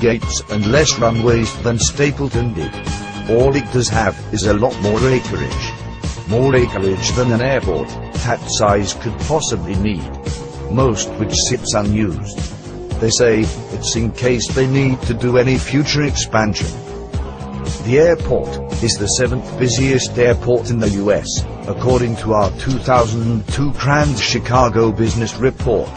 gates and less runways than Stapleton did. All it does have is a lot more acreage. More acreage than an airport that size could possibly need. Most which sits unused. They say it's in case they need to do any future expansion. The airport is the 7th busiest airport in the US, according to our 2002 Grand Chicago Business Report.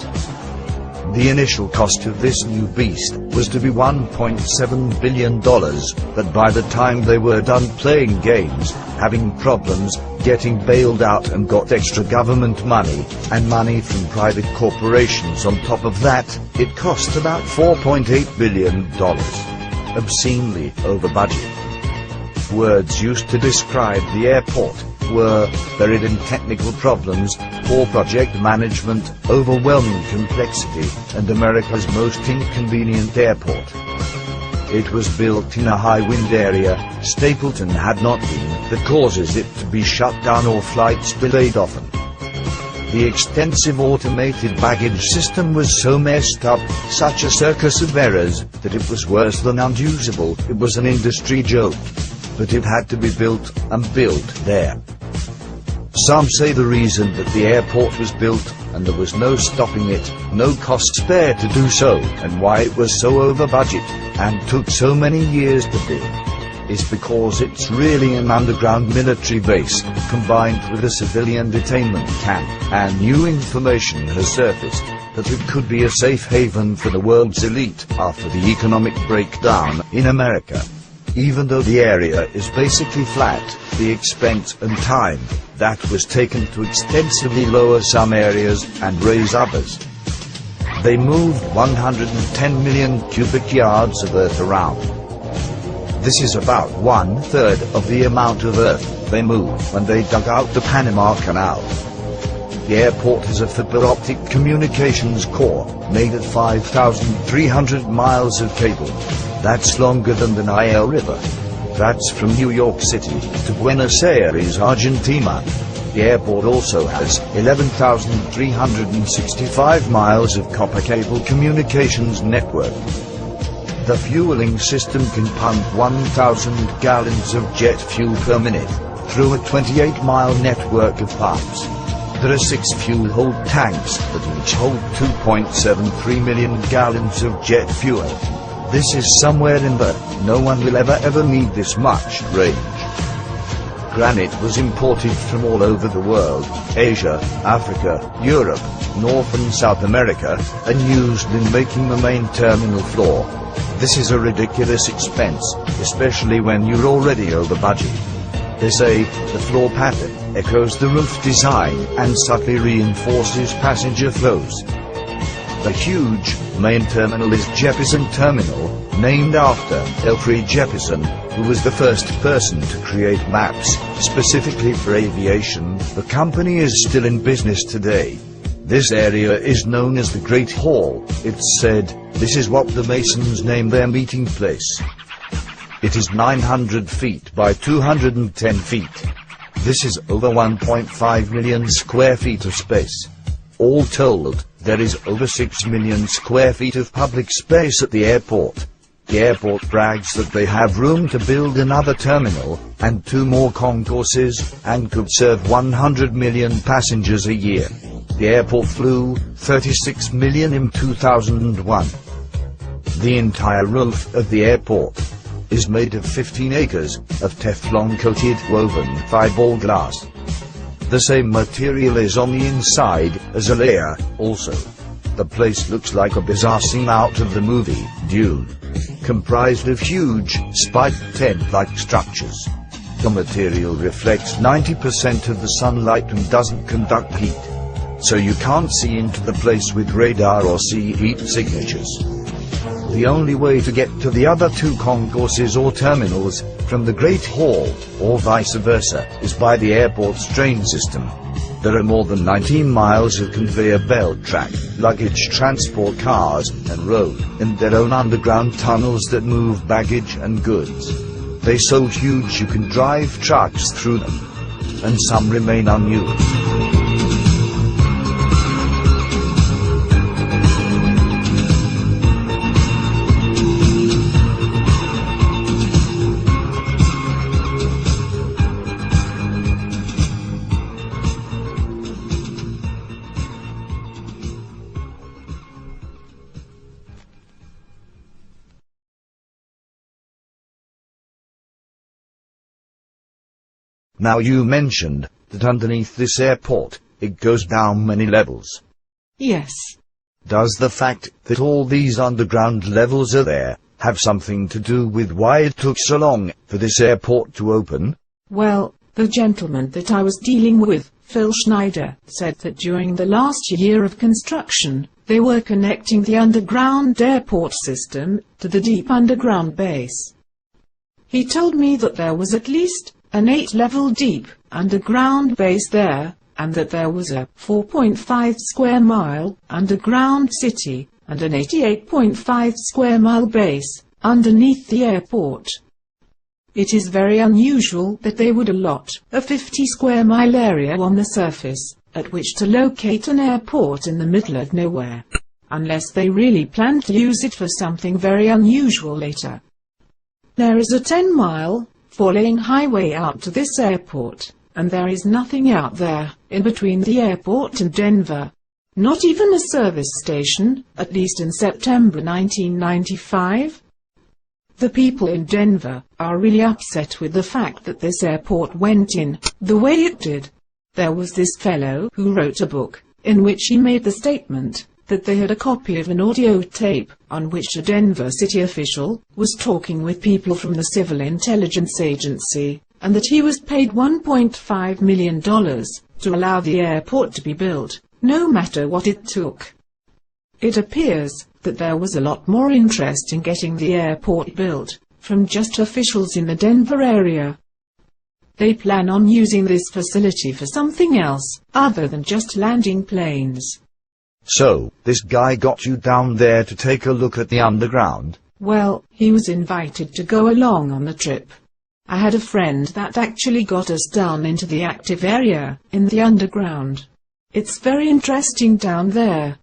The initial cost of this new beast was to be $1.7 billion, but by the time they were done playing games, having problems, getting bailed out and got extra government money, and money from private corporations on top of that, it cost about $4.8 billion. Obscenely over budget. Words used to describe the airport were buried in technical problems, poor project management, overwhelming complexity, and America's most inconvenient airport. It was built in a high-wind area. Stapleton had not been that causes it to be shut down or flights delayed often. The extensive automated baggage system was so messed up, such a circus of errors, that it was worse than unusable. It was an industry joke. But it had to be built, and built there. Some say the reason that the airport was built, and there was no stopping it, no cost spare to do so, and why it was so over budget, and took so many years to build, is because it's really an underground military base, combined with a civilian detainment camp, and new information has surfaced that it could be a safe haven for the world's elite after the economic breakdown in America. Even though the area is basically flat, the expense and time that was taken to extensively lower some areas and raise others. They moved 110 million cubic yards of earth around. This is about 1/3 of the amount of earth they moved when they dug out the Panama Canal. The airport has a fiber optic communications core, made of 5,300 miles of cable. That's longer than the Nile River. That's from New York City to Buenos Aires, Argentina. The airport also has 11,365 miles of copper cable communications network. The fueling system can pump 1,000 gallons of jet fuel per minute through a 28-mile network of pumps. There are 6 fuel hold tanks that each hold 2.73 million gallons of jet fuel. This is somewhere in the no one will ever need this much range. Granite was imported from all over the world, Asia, Africa, Europe, North and South America, and used in making the main terminal floor. This is a ridiculous expense, especially when you're already over budget. They say the floor pattern echoes the roof design and subtly reinforces passenger flows. The huge main terminal is Jeppesen Terminal, named after Alfred Jeppesen, who was the first person to create maps specifically for aviation. The company is still in business today. This area is known as the Great Hall. It's said this is what the Masons named their meeting place. It is 900 feet by 210 feet. This is over 1.5 million square feet of space. All told, there is over 6 million square feet of public space at the airport. The airport brags that they have room to build another terminal, and 2 more concourses, and could serve 100 million passengers a year. The airport flew 36 million in 2001. The entire roof of the airport is made of 15 acres of Teflon-coated woven fiberglass. The same material is on the inside as a layer, also. The place looks like a bizarre scene out of the movie Dune, comprised of huge, spiked tent-like structures. The material reflects 90% of the sunlight and doesn't conduct heat, so you can't see into the place with radar or see heat signatures. The only way to get to the other 2 concourses or terminals, from the Great Hall, or vice versa, is by the airport's train system. There are more than 19 miles of conveyor belt track, luggage transport cars, and road, and their own underground tunnels that move baggage and goods. They're so huge you can drive trucks through them, and some remain unused. Now you mentioned that underneath this airport, it goes down many levels. Yes. Does the fact that all these underground levels are there have something to do with why it took so long for this airport to open? Well, the gentleman that I was dealing with, Phil Schneider, said that during the last year of construction, they were connecting the underground airport system to the deep underground base. He told me that there was at least an 8-level deep underground base there, and that there was a 4.5 square mile underground city and an 88.5 square mile base underneath the airport. It is very unusual that they would allot a 50 square mile area on the surface at which to locate an airport in the middle of nowhere, unless they really plan to use it for something very unusual later. There is a 10-mile, 4-lane highway out to this airport, and there is nothing out there in between the airport and Denver. Not even a service station, at least in September 1995. The people in Denver are really upset with the fact that this airport went in the way it did. There was this fellow who wrote a book in which he made the statement that they had a copy of an audio tape on which a Denver city official was talking with people from the Civil Intelligence Agency, and that he was paid $1.5 million to allow the airport to be built, no matter what it took. It appears that there was a lot more interest in getting the airport built from just officials in the Denver area. They plan on using this facility for something else other than just landing planes. So, this guy got you down there to take a look at the underground? Well, he was invited to go along on the trip. I had a friend that actually got us down into the active area in the underground. It's very interesting down there.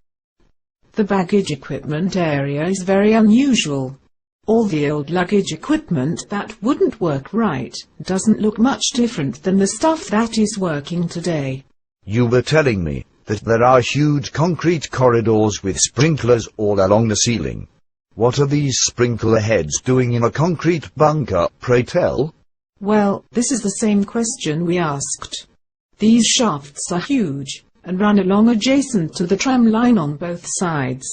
The baggage equipment area is very unusual. All the old luggage equipment that wouldn't work right doesn't look much different than the stuff that is working today. You were telling me that there are huge concrete corridors with sprinklers all along the ceiling. What are these sprinkler heads doing in a concrete bunker, pray tell? Well, this is the same question we asked. These shafts are huge and run along adjacent to the tram line on both sides.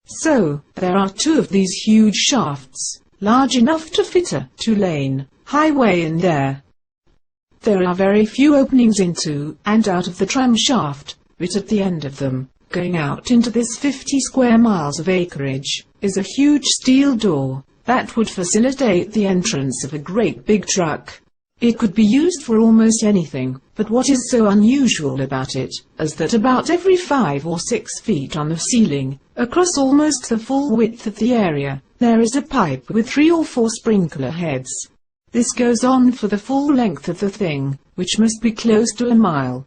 So, there are 2 of these huge shafts, large enough to fit a 2-lane highway in there. There are very few openings into and out of the tram shaft, but at the end of them, going out into this 50 square miles of acreage, is a huge steel door that would facilitate the entrance of a great big truck. It could be used for almost anything, but what is so unusual about it is that about every 5 or 6 feet on the ceiling, across almost the full width of the area, there is a pipe with 3 or 4 sprinkler heads. This goes on for the full length of the thing, which must be close to a mile.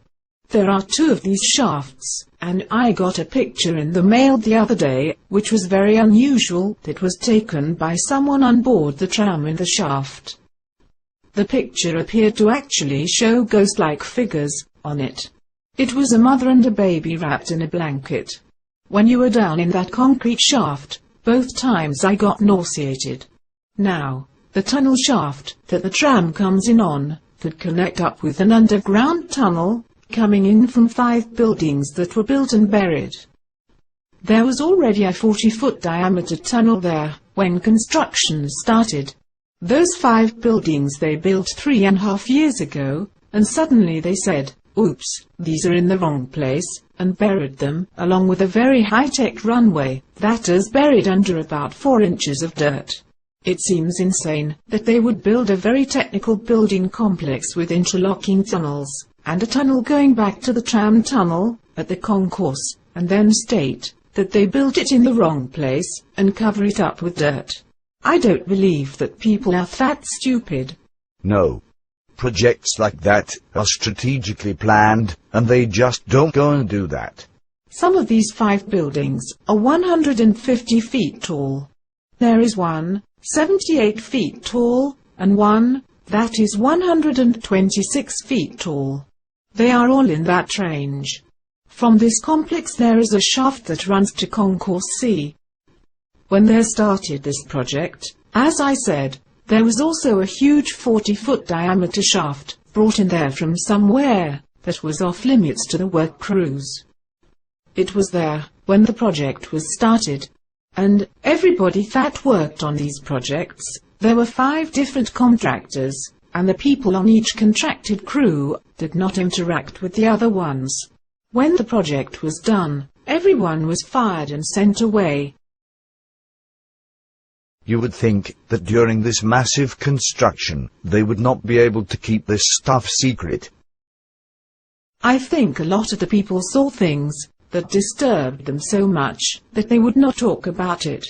There are 2 of these shafts, and I got a picture in the mail the other day, which was very unusual. It was taken by someone on board the tram in the shaft. The picture appeared to actually show ghost-like figures on it. It was a mother and a baby wrapped in a blanket. When you were down in that concrete shaft, both times I got nauseated. Now, the tunnel shaft that the tram comes in on could connect up with an underground tunnel coming in from 5 buildings that were built and buried. There was already a 40-foot diameter tunnel there when construction started. Those 5 buildings they built 3.5 years ago, and suddenly they said, "Oops, these are in the wrong place," and buried them, along with a very high-tech runway that is buried under about 4 inches of dirt. It seems insane that they would build a very technical building complex with interlocking tunnels, and a tunnel going back to the tram tunnel at the concourse, and then state that they built it in the wrong place and cover it up with dirt. I don't believe that people are that stupid. No. Projects like that are strategically planned, and they just don't go and do that. Some of these 5 buildings are 150 feet tall. There is one 78 feet tall, and one that is 126 feet tall. They are all in that range. From this complex there is a shaft that runs to Concourse C. When they started this project, as I said, there was also a huge 40-foot diameter shaft brought in there from somewhere that was off limits to the work crews. It was there when the project was started, and everybody that worked on these projects, there were 5 different contractors, and the people on each contracted crew did not interact with the other ones. When the project was done, everyone was fired and sent away. You would think that during this massive construction, they would not be able to keep this stuff secret. I think a lot of the people saw things that disturbed them so much that they would not talk about it.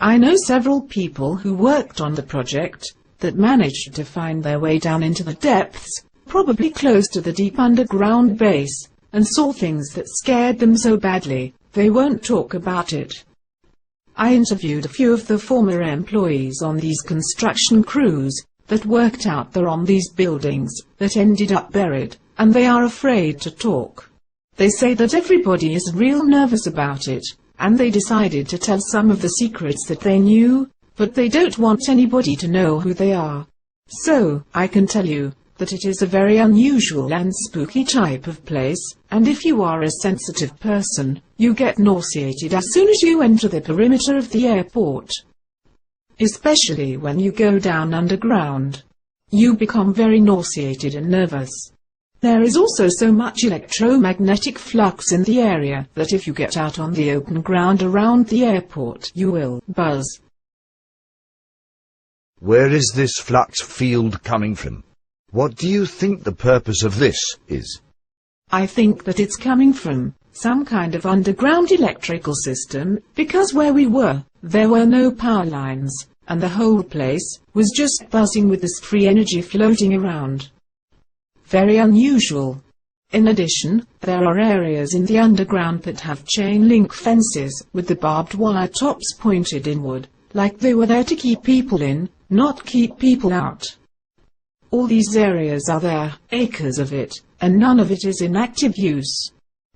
I know several people who worked on the project that managed to find their way down into the depths, probably close to the deep underground base, and saw things that scared them so badly, they won't talk about it. I interviewed a few of the former employees on these construction crews that worked out there on these buildings that ended up buried, and they are afraid to talk. They say that everybody is real nervous about it, and they decided to tell some of the secrets that they knew, but they don't want anybody to know who they are. So, I can tell you that it is a very unusual and spooky type of place, and if you are a sensitive person, you get nauseated as soon as you enter the perimeter of the airport. Especially when you go down underground. You become very nauseated and nervous. There is also so much electromagnetic flux in the area that if you get out on the open ground around the airport, you will buzz. Where is this flux field coming from? What do you think the purpose of this is? I think that it's coming from some kind of underground electrical system, because where we were, there were no power lines, and the whole place was just buzzing with this free energy floating around. Very unusual. In addition, there are areas in the underground that have chain link fences with the barbed wire tops pointed inward, like they were there to keep people in, not keep people out. All these areas are there, acres of it, and none of it is in active use.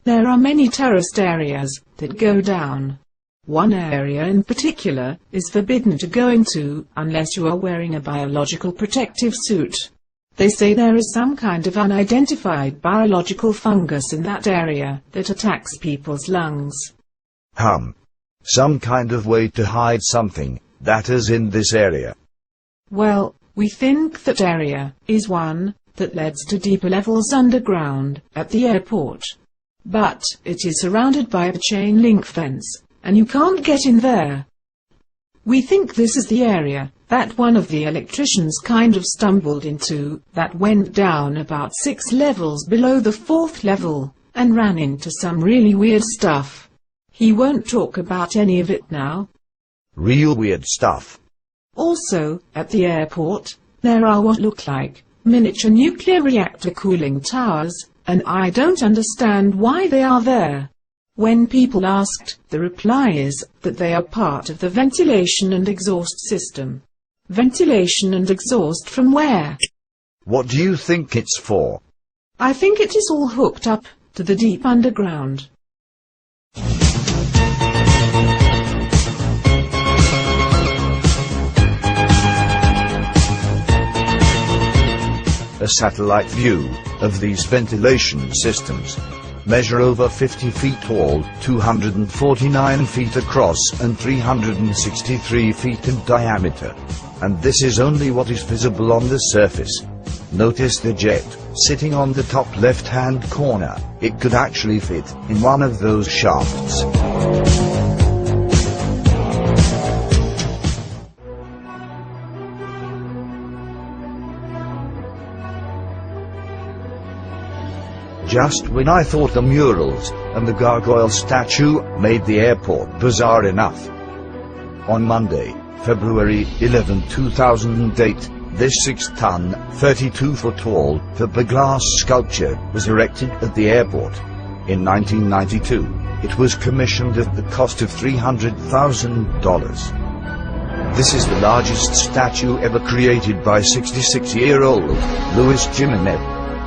There are many terraced areas that go down. One area in particular is forbidden to go into unless you are wearing a biological protective suit. They say there is some kind of unidentified biological fungus in that area that attacks people's lungs. Some kind of way to hide something that is in this area. Well, we think that area is one that leads to deeper levels underground at the airport. But it is surrounded by a chain link fence, and you can't get in there. We think this is the area that one of the electricians kind of stumbled into, that went down about 6 levels below the 4th level, and ran into some really weird stuff. He won't talk about any of it now. Real weird stuff. Also, at the airport, there are what look like miniature nuclear reactor cooling towers, and I don't understand why they are there. When people asked, the reply is that they are part of the ventilation and exhaust system. Ventilation and exhaust from where? What do you think it's for? I think it is all hooked up to the deep underground. A satellite view of these ventilation systems measure over 50 feet tall, 249 feet across and 363 feet in diameter. And this is only what is visible on the surface. Notice the jet sitting on the top left-hand corner. It could actually fit in one of those shafts. Just when I thought the murals and the gargoyle statue made the airport bizarre enough. On Monday, February 11, 2008, this 6-ton, 32-foot-tall, fiberglass sculpture was erected at the airport. In 1992, it was commissioned at the cost of $300,000. This is the largest statue ever created by 66-year-old Louis Jimenez,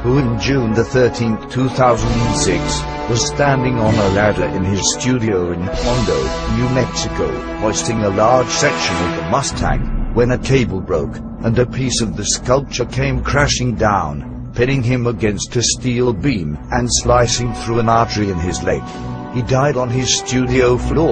who on June 13, 2006, was standing on a ladder in his studio in Hondo, New Mexico, hoisting a large section of the Mustang, when a cable broke, and a piece of the sculpture came crashing down, pinning him against a steel beam and slicing through an artery in his leg. He died on his studio floor.